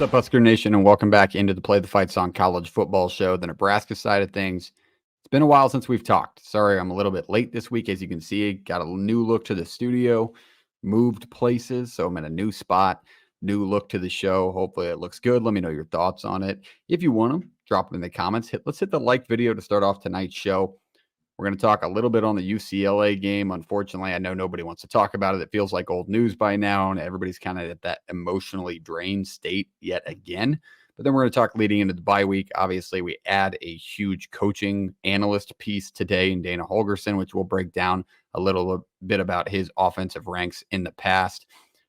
What's up, Husker Nation, and welcome back into the Play the Fight Song College Football Show, the Nebraska side of things. It's been a while since we've talked. Sorry, I'm a little bit late this week. As you can see, got a new look to the studio, moved places, so I'm in a new spot, new look to the show. Hopefully it looks good. Let me know your thoughts on it. If you want them, drop them in the comments. Let's hit the like video to start off tonight's show. We're going to talk a little bit on the UCLA game. Unfortunately, I know nobody wants to talk about it. It feels like old news by now, and everybody's kind of at that emotionally drained state yet again. But then we're going to talk leading into the bye week. Obviously, we add a huge coaching analyst piece today in Dana Holgorsen, which will break down a little bit about his offensive ranks in the past.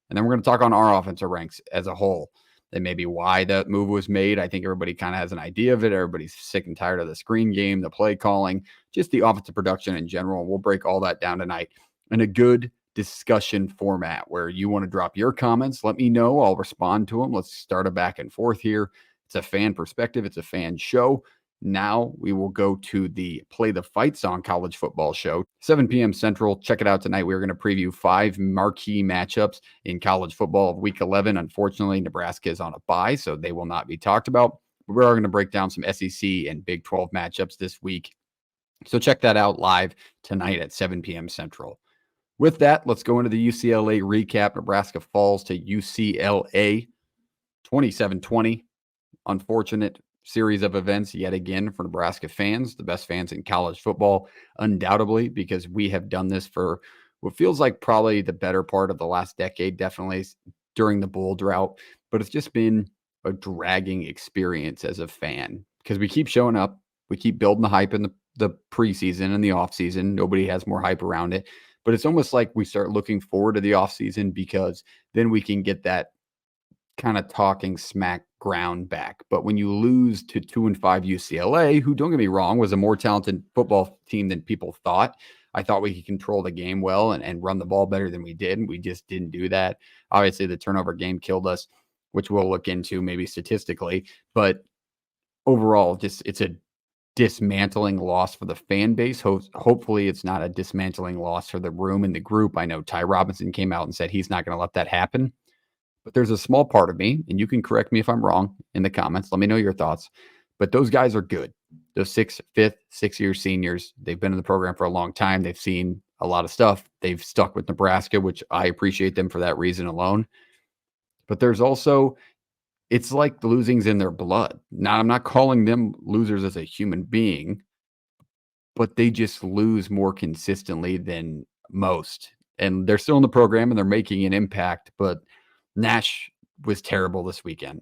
And then we're going to talk on our offensive ranks as a whole. And maybe why that move was made. I think everybody kind of has an idea of it. Everybody's sick and tired of the screen game, the play calling, just the offensive production in general. We'll break all that down tonight in a good discussion format where you want to drop your comments. Let me know. I'll respond to them. Let's start a back and forth here. It's a fan perspective. It's a fan show. Now we will go to the Play the Fight Song College Football Show, 7 p.m. Central. Check it out tonight. We're going to preview 5 marquee matchups in college football of Week 11. Unfortunately, Nebraska is on a bye, so they will not be talked about. But we are going to break down some SEC and Big 12 matchups this week. So check that out live tonight at 7 p.m. Central. With that, let's go into the UCLA recap. Nebraska falls to UCLA 27-20. Unfortunate series of events yet again for Nebraska fans, the best fans in college football, undoubtedly, because we have done this for what feels like probably the better part of the last decade, definitely during the bowl drought. But it's just been a dragging experience as a fan because we keep showing up. We keep building the hype in the preseason and the offseason. Nobody has more hype around it. But it's almost like we start looking forward to the offseason because then we can get that kind of talking smack ground back. But when you lose to 2-5 UCLA, who, don't get me wrong, was a more talented football team than people thought. I thought we could control the game well and run the ball better than we did. We just didn't do that. Obviously, the turnover game killed us, which we'll look into maybe statistically. But overall, just it's a dismantling loss for the fan base. Hopefully, it's not a dismantling loss for the room and the group. I know Ty Robinson came out and said he's not going to let that happen. But there's a small part of me, and you can correct me if I'm wrong in the comments. Let me know your thoughts. But those guys are good. Those 5th, 6-year seniors, they've been in the program for a long time. They've seen a lot of stuff. They've stuck with Nebraska, which I appreciate them for that reason alone. But there's also, it's like losing's in their blood. Now, I'm not calling them losers as a human being, but they just lose more consistently than most. And they're still in the program and they're making an impact, but Nash was terrible this weekend.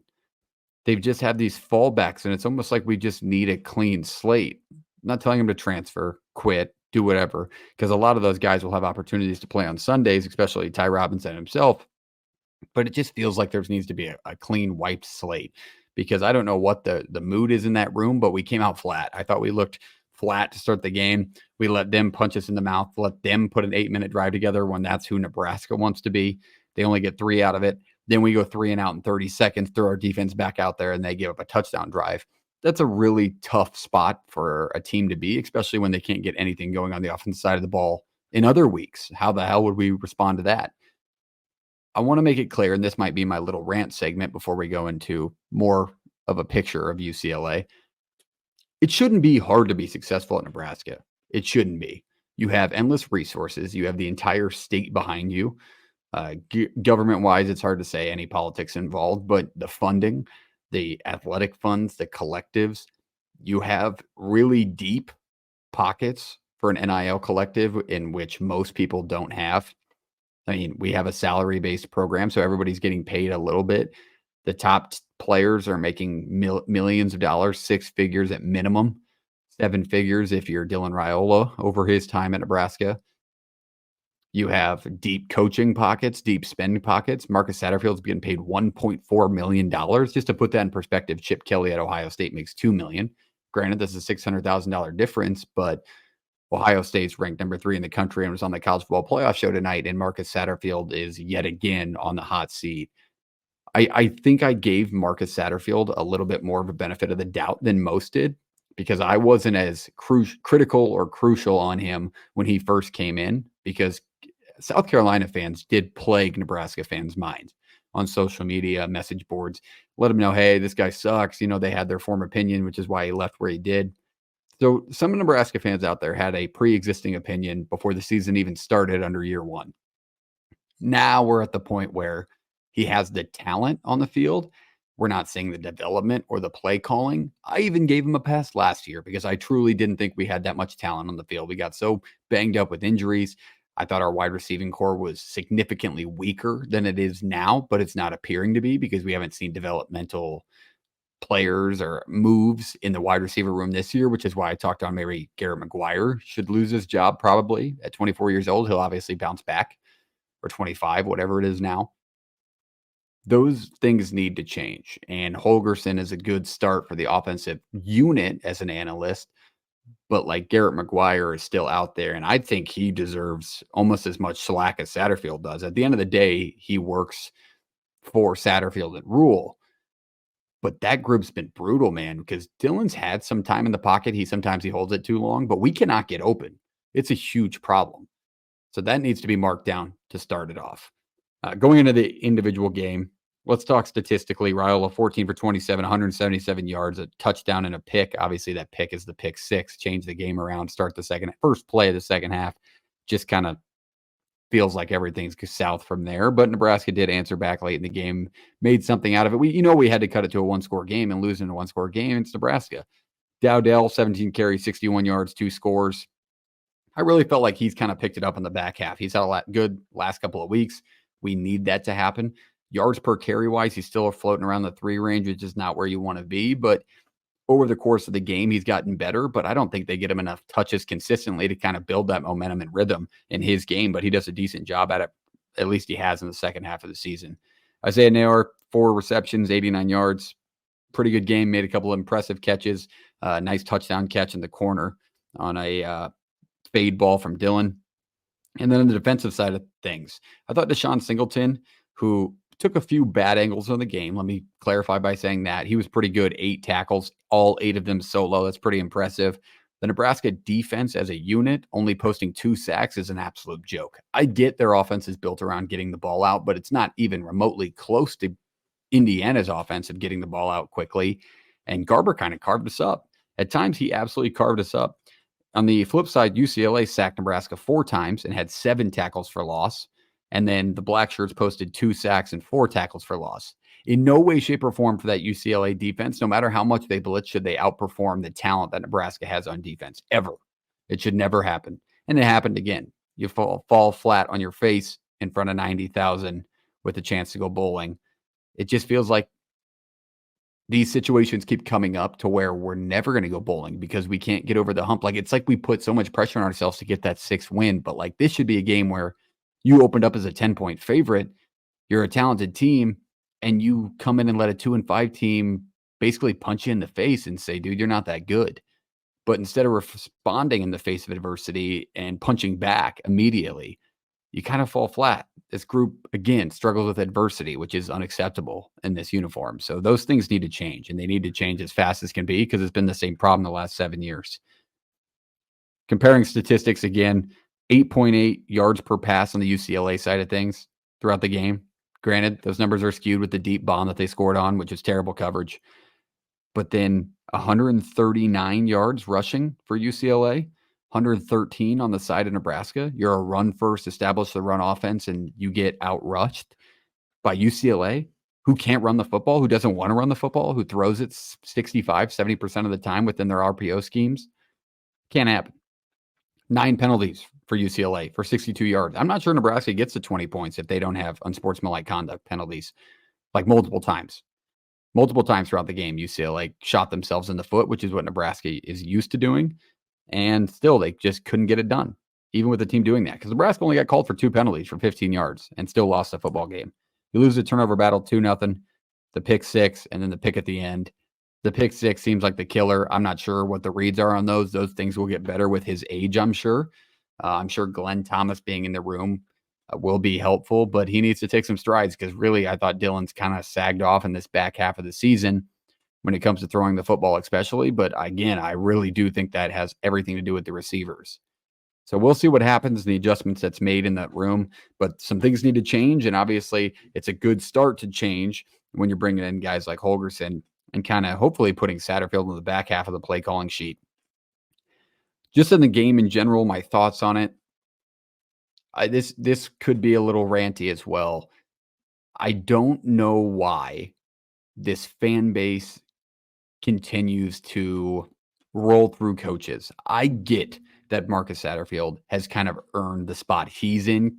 They've just had these fallbacks, and it's almost like we just need a clean slate. I'm not telling them to transfer, quit, do whatever, because a lot of those guys will have opportunities to play on Sundays, especially Ty Robinson himself. But it just feels like there needs to be a clean, wiped slate, because I don't know what the mood is in that room, but we came out flat. I thought we looked flat to start the game. We let them punch us in the mouth, let them put an 8-minute drive together when that's who Nebraska wants to be. They only get 3 out of it. Then we go 3 and out in 30 seconds, throw our defense back out there, and they give up a touchdown drive. That's a really tough spot for a team to be, especially when they can't get anything going on the offensive side of the ball in other weeks. How the hell would we respond to that? I want to make it clear, and this might be my little rant segment before we go into more of a picture of UCLA. It shouldn't be hard to be successful at Nebraska. It shouldn't be. You have endless resources. You have the entire state behind you. Government-wise, it's hard to say any politics involved, but the funding, the athletic funds, the collectives, you have really deep pockets for an NIL collective in which most people don't have. I mean, we have a salary-based program, so everybody's getting paid a little bit. The top players are making millions of dollars, 6 figures at minimum, 7 figures if you're Dylan Rhule over his time at Nebraska. You have deep coaching pockets, deep spending pockets. Marcus Satterfield's getting paid $1.4 million. Just to put that in perspective, Chip Kelly at Ohio State makes $2 million. Granted, this is a $600,000 difference, but Ohio State's ranked number 3 in the country and was on the college football playoff show tonight, and Marcus Satterfield is yet again on the hot seat. I think I gave Marcus Satterfield a little bit more of a benefit of the doubt than most did, because I wasn't as critical or crucial on him when he first came in, because South Carolina fans did plague Nebraska fans' minds on social media, message boards, let him know, hey, this guy sucks. They had their former opinion, which is why he left where he did. So some Nebraska fans out there had a pre-existing opinion before the season even started under year one. Now we're at the point where he has the talent on the field. We're not seeing the development or the play calling. I even gave him a pass last year because I truly didn't think we had that much talent on the field. We got so banged up with injuries. I thought our wide receiving core was significantly weaker than it is now, but it's not appearing to be because we haven't seen developmental players or moves in the wide receiver room this year, which is why I talked on maybe Garrett McGuire should lose his job probably at 24 years old. He'll obviously bounce back, or 25, whatever it is now. Those things need to change. And Holgorsen is a good start for the offensive unit as an analyst. But like Garrett McGuire is still out there. And I think he deserves almost as much slack as Satterfield does. At the end of the day, he works for Satterfield and Rhule. But that group's been brutal, man, because Dylan's had some time in the pocket. Sometimes he holds it too long, but we cannot get open. It's a huge problem. So that needs to be marked down to start it off. Going into the individual game, let's talk statistically. Rhule, 14 for 27, 177 yards, a touchdown and a pick. Obviously, that pick is the pick six. Change the game around, start the first play of the second half. Just kind of feels like everything's south from there. But Nebraska did answer back late in the game, made something out of it. We had to cut it to a one-score game, and losing a one-score game, it's Nebraska. Dowdell, 17 carries, 61 yards, 2 scores. I really felt like he's kind of picked it up in the back half. He's had a good last couple of weeks. We need that to happen. Yards per carry wise, he's still floating around the 3 range, which is not where you want to be. But over the course of the game, he's gotten better. But I don't think they get him enough touches consistently to kind of build that momentum and rhythm in his game. But he does a decent job at it. At least he has in the second half of the season. Isaiah Naylor, 4 receptions, 89 yards. Pretty good game. Made a couple of impressive catches. Nice touchdown catch in the corner on a fade ball from Dylan. And then on the defensive side of things, I thought Deshaun Singleton, who took a few bad angles on the game. Let me clarify by saying that he was pretty good. 8 tackles, all 8 of them solo. That's pretty impressive. The Nebraska defense as a unit only posting 2 sacks is an absolute joke. I get their offense is built around getting the ball out, but it's not even remotely close to Indiana's offense of getting the ball out quickly. And Garber kind of carved us up. At times, he absolutely carved us up. On the flip side, UCLA sacked Nebraska 4 times and had 7 tackles for loss. And then the Black Shirts posted 2 sacks and 4 tackles for loss. In no way, shape, or form for that UCLA defense, no matter how much they blitz, should they outperform the talent that Nebraska has on defense, ever. It should never happen. And it happened again. You fall flat on your face in front of 90,000 with a chance to go bowling. It just feels like these situations keep coming up to where we're never going to go bowling because we can't get over the hump. Like, it's like we put so much pressure on ourselves to get that 6th win. But like, this should be a game where you opened up as a 10-point favorite. You're a talented team, and you come in and let a 2-5 team basically punch you in the face and say, dude, you're not that good. But instead of responding in the face of adversity and punching back immediately, you kind of fall flat. This group, again, struggles with adversity, which is unacceptable in this uniform. So those things need to change, and they need to change as fast as can be because it's been the same problem the last 7 years. Comparing statistics again, 8.8 yards per pass on the UCLA side of things throughout the game. Granted, those numbers are skewed with the deep bomb that they scored on, which is terrible coverage. But then 139 yards rushing for UCLA, 113 on the side of Nebraska. You're a run first, establish the run offense, and you get outrushed by UCLA, who can't run the football, who doesn't want to run the football, who throws it 65, 70% of the time within their RPO schemes. Can't happen. 9 penalties for UCLA for 62 yards. I'm not sure Nebraska gets to 20 points if they don't have unsportsmanlike conduct penalties, like multiple times. Multiple times throughout the game, UCLA shot themselves in the foot, which is what Nebraska is used to doing. And still, they just couldn't get it done, even with the team doing that. Because Nebraska only got called for 2 penalties for 15 yards and still lost the football game. You lose the turnover battle 2-0, the pick 6, and then the pick at the end. The pick 6 seems like the killer. I'm not sure what the reads are on those. Those things will get better with his age, I'm sure. I'm sure Glenn Thomas being in the room will be helpful, but he needs to take some strides because really I thought Dylan's kind of sagged off in this back half of the season when it comes to throwing the football especially. But again, I really do think that has everything to do with the receivers. So we'll see what happens in the adjustments that's made in that room, but some things need to change. And obviously it's a good start to change when you're bringing in guys like Holgorsen and kind of hopefully putting Satterfield in the back half of the play calling sheet. Just in the game in general, my thoughts on it. This could be a little ranty as well. I don't know why this fan base continues to roll through coaches. I get that Marcus Satterfield has kind of earned the spot he's in.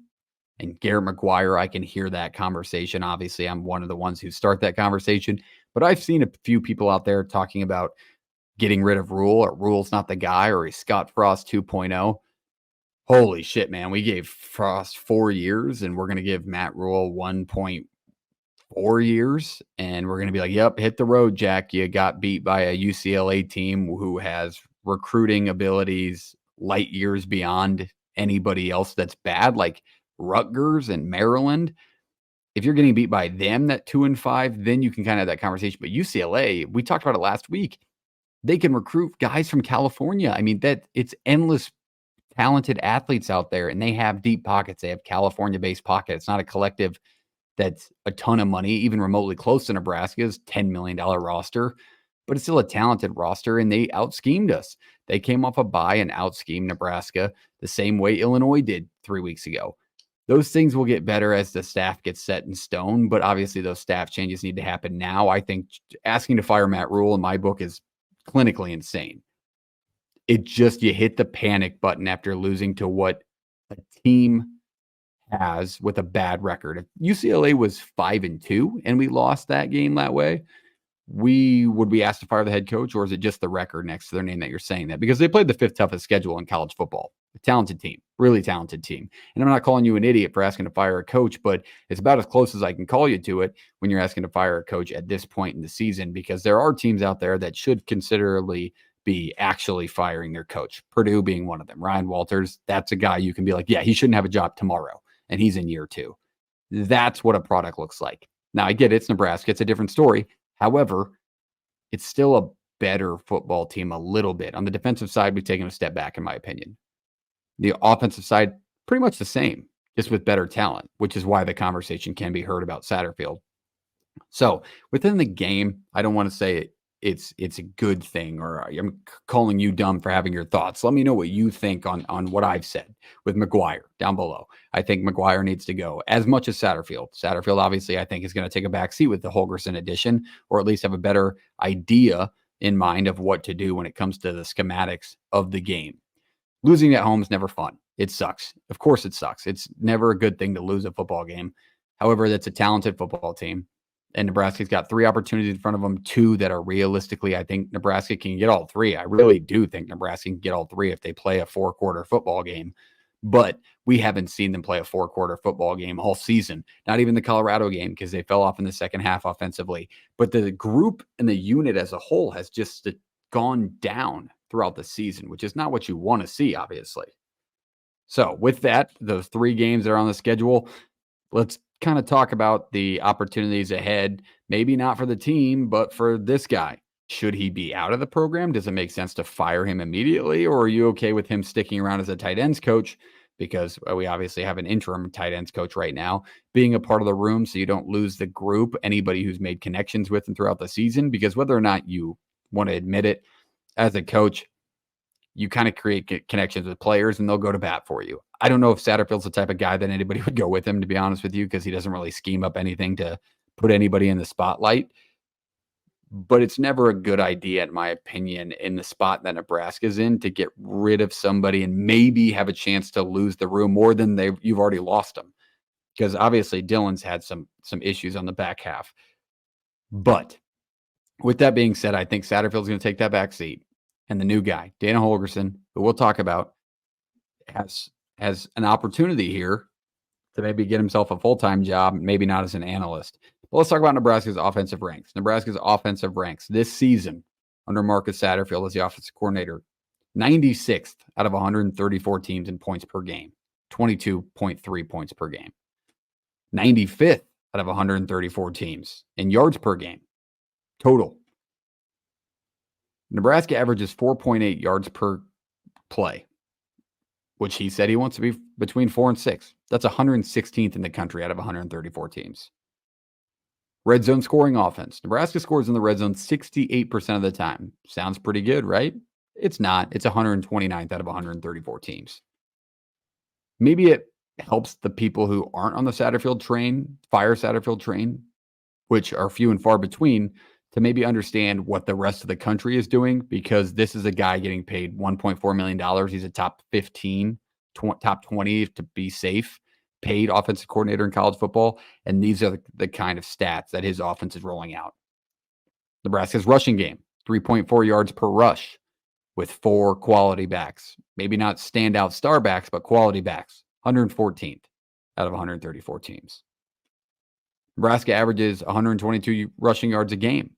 And Garrett McGuire, I can hear that conversation. Obviously, I'm one of the ones who start that conversation. But I've seen a few people out there talking about getting rid of Rhule, or Rhule's not the guy, or he's Scott Frost 2.0. Holy shit, man. We gave Frost 4 years, and we're going to give Matt Rhule 1.4 years. And we're going to be like, yep, hit the road, Jack. You got beat by a UCLA team who has recruiting abilities light years beyond anybody else that's bad, like Rutgers and Maryland. If you're getting beat by them at 2-5, then you can kind of have that conversation. But UCLA, we talked about it last week. They can recruit guys from California. I mean, that it's endless talented athletes out there, and they have deep pockets. They have California-based pockets. It's not a collective that's a ton of money, even remotely close to Nebraska's $10 million roster, but it's still a talented roster, and they out-schemed us. They came off a bye and out-schemed Nebraska the same way Illinois did 3 weeks ago. Those things will get better as the staff gets set in stone, but obviously those staff changes need to happen now. I think asking to fire Matt Rhule in my book is clinically insane. It just, you hit the panic button after losing to what a team has with a bad record. If UCLA was 5-2 and we lost that game that way, would we ask to fire the head coach, or is it just the record next to their name that you're saying that? Because they played the 5th toughest schedule in college football. A talented team, really talented team. And I'm not calling you an idiot for asking to fire a coach, but it's about as close as I can call you to it when you're asking to fire a coach at this point in the season, because there are teams out there that should considerably be actually firing their coach. Purdue being one of them. Ryan Walters, that's a guy you can be like, yeah, he shouldn't have a job tomorrow, and he's in year 2. That's what a product looks like. Now, I get it, it's Nebraska. It's a different story. However, it's still a better football team a little bit. On the defensive side, we've taken a step back, in my opinion. The offensive side, pretty much the same, just with better talent, which is why the conversation can be heard about Satterfield. So within the game, I don't want to say it's a good thing, or I'm calling you dumb for having your thoughts. Let me know what you think on what I've said with McGuire down below. I think McGuire needs to go as much as Satterfield. Satterfield, obviously, I think is going to take a back seat with the Holgorsen addition, or at least have a better idea in mind of what to do when it comes to the schematics of the game. Losing at home is never fun. It sucks. Of course it sucks. It's never a good thing to lose a football game. However, that's a talented football team. And Nebraska's got 3 opportunities in front of them, 2 that are realistically, I think Nebraska can get all 3. I really do think Nebraska can get all 3 if they play a 4-quarter football game. But we haven't seen them play a 4-quarter football game all season. Not even the Colorado game, because they fell off in the second half offensively. But the group and the unit as a whole has just gone down throughout the season, which is not what you want to see, obviously. So with that, those 3 games that are on the schedule, let's kind of talk about the opportunities ahead. Maybe not for the team, but for this guy. Should he be out of the program? Does it make sense to fire him immediately? Or are you okay with him sticking around as a tight ends coach? Because we obviously have an interim tight ends coach right now, being a part of the room so you don't lose the group, anybody who's made connections with him throughout the season. Because whether or not you want to admit it, as a coach, you kind of create connections with players and they'll go to bat for you. I don't know if Satterfield's the type of guy that anybody would go with him, to be honest with you, because he doesn't really scheme up anything to put anybody in the spotlight. But it's never a good idea, in my opinion, in the spot that Nebraska's in, to get rid of somebody and maybe have a chance to lose the room more than you've already lost them. Because obviously Dylan's had some issues on the back half. But with that being said, I think Satterfield's going to take that back seat. And the new guy, Dana Holgorsen, who we'll talk about, has an opportunity here to maybe get himself a full-time job, maybe not as an analyst. But let's talk about Nebraska's offensive ranks. Nebraska's offensive ranks this season under Marcus Satterfield as the offensive coordinator, 96th out of 134 teams in points per game, 22.3 points per game. 95th out of 134 teams in yards per game, total. Nebraska averages 4.8 yards per play. which he said he wants to be between 4 and 6. That's 116th in the country out of 134 teams. Red zone scoring offense. Nebraska scores in the red zone 68% of the time. Sounds pretty good, right? It's not. It's 129th out of 134 teams. Maybe it helps the people who aren't on the Satterfield train, fire Satterfield train, which are few and far between, to maybe understand what the rest of the country is doing, because this is a guy getting paid $1.4 million. He's a top 15, top 20 to be safe, paid offensive coordinator in college football. And these are the kind of stats that his offense is rolling out. Nebraska's rushing game, 3.4 yards per rush with 4 quality backs. Maybe not standout star backs, but quality backs. 114th out of 134 teams. Nebraska averages 122 rushing yards a game.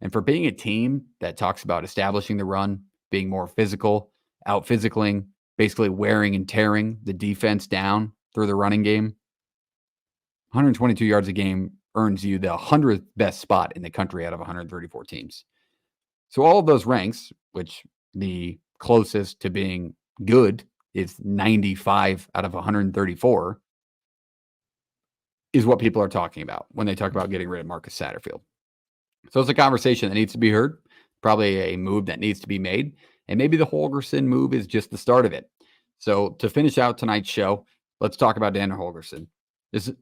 And for being a team that talks about establishing the run, being more physical, out-physicaling, basically wearing and tearing the defense down through the running game, 122 yards a game earns you the 100th best spot in the country out of 134 teams. So all of those ranks, which the closest to being good is 95 out of 134, is what people are talking about when they talk about getting rid of Marcus Satterfield. So it's a conversation that needs to be heard, probably a move that needs to be made, and maybe the Holgorsen move is just the start of it. So to finish out tonight's show, let's talk about Dana Holgorsen.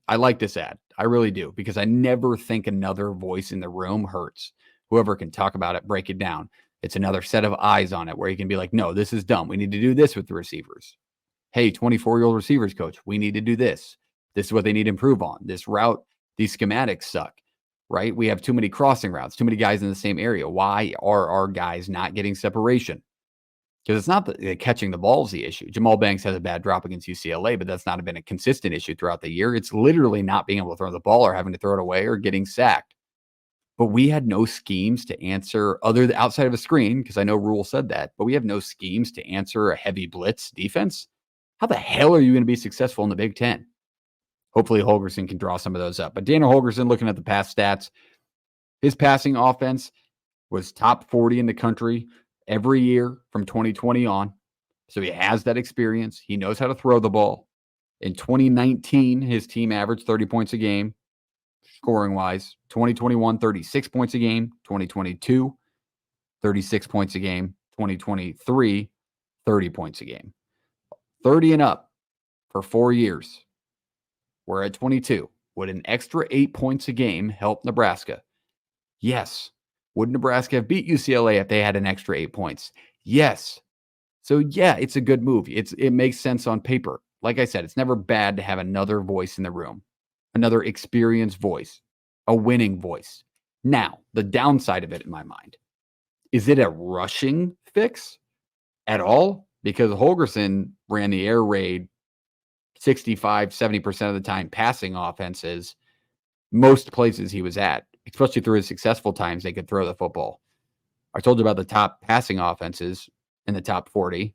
I like this ad. I really do, because I never think another voice in the room hurts. Whoever can talk about it, break it down. It's another set of eyes on it where you can be like, no, this is dumb. We need to do this with the receivers. Hey, 24-year-old receivers coach, we need to do this. This is what they need to improve on. This route, these schematics suck, right? We have too many crossing routes, too many guys in the same area. Why are our guys not getting separation? Because it's not the catching the ball is the issue. Jamal Banks has a bad drop against UCLA, but that's not been a consistent issue throughout the year. It's literally not being able to throw the ball or having to throw it away or getting sacked. But we had no schemes to answer outside of a screen, because I know Rhule said that, but we have no schemes to answer a heavy blitz defense. How the hell are you going to be successful in the Big Ten? Hopefully Holgorsen can draw some of those up. But Dana Holgorsen, looking at the past stats, his passing offense was top 40 in the country every year from 2020 on. So he has that experience. He knows how to throw the ball. In 2019, his team averaged 30 points a game, scoring-wise. 2021, 36 points a game. 2022, 36 points a game. 2023, 30 points a game. 30 and up for 4 years. We're at 22. Would an extra 8 points a game help Nebraska? Yes. Would Nebraska have beat UCLA if they had an extra 8 points? Yes. So yeah, it's a good move. It makes sense on paper. Like I said, it's never bad to have another voice in the room, another experienced voice, a winning voice. Now, the downside of it in my mind, is it a rushing fix at all? Because Holgorsen ran the air raid 65, 70% of the time passing offenses, most places he was at, especially through his successful times, they could throw the football. I told you about the top passing offenses in the top 40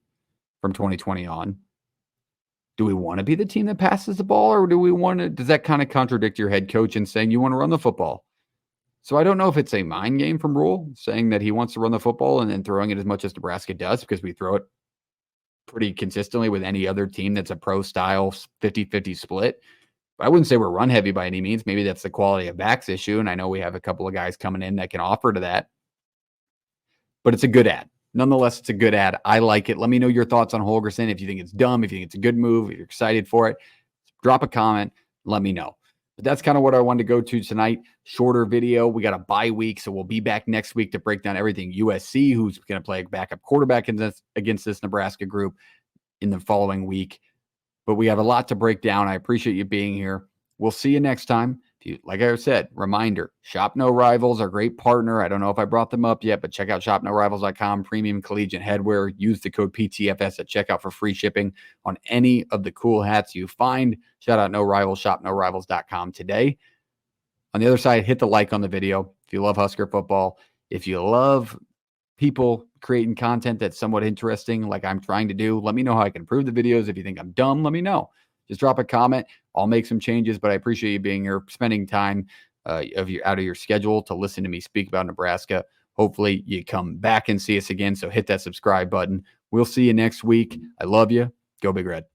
from 2020 on. Do we want to be the team that passes the ball, or does that kind of contradict your head coach in saying you want to run the football? So I don't know if it's a mind game from Rhule saying that he wants to run the football and then throwing it as much as Nebraska does, because we throw it pretty consistently with any other team that's a pro style 50-50 split. I wouldn't say we're run heavy by any means. Maybe that's the quality of backs issue. And I know we have a couple of guys coming in that can offer to that, but it's a good ad. Nonetheless, it's a good ad. I like it. Let me know your thoughts on Holgorsen. If you think it's dumb, if you think it's a good move, if you're excited for it, drop a comment. Let me know. But that's kind of what I wanted to go to tonight. Shorter video. We got a bye week, so we'll be back next week to break down everything USC, who's going to play a backup quarterback against this Nebraska group in the following week. But we have a lot to break down. I appreciate you being here. We'll see you next time. Like I said, reminder, Shop No Rivals, our great partner. I don't know if I brought them up yet, but check out shopnorivals.com, premium collegiate headwear. Use the code PTFS at checkout for free shipping on any of the cool hats you find. Shout out No Rivals, shopnorivals.com today. On the other side, hit the like on the video. If you love Husker football, if you love people creating content that's somewhat interesting, like I'm trying to do, let me know how I can improve the videos. If you think I'm dumb, let me know. Just drop a comment. I'll make some changes, but I appreciate you being here, spending time out of your schedule to listen to me speak about Nebraska. Hopefully you come back and see us again. So hit that subscribe button. We'll see you next week. I love you. Go Big Red.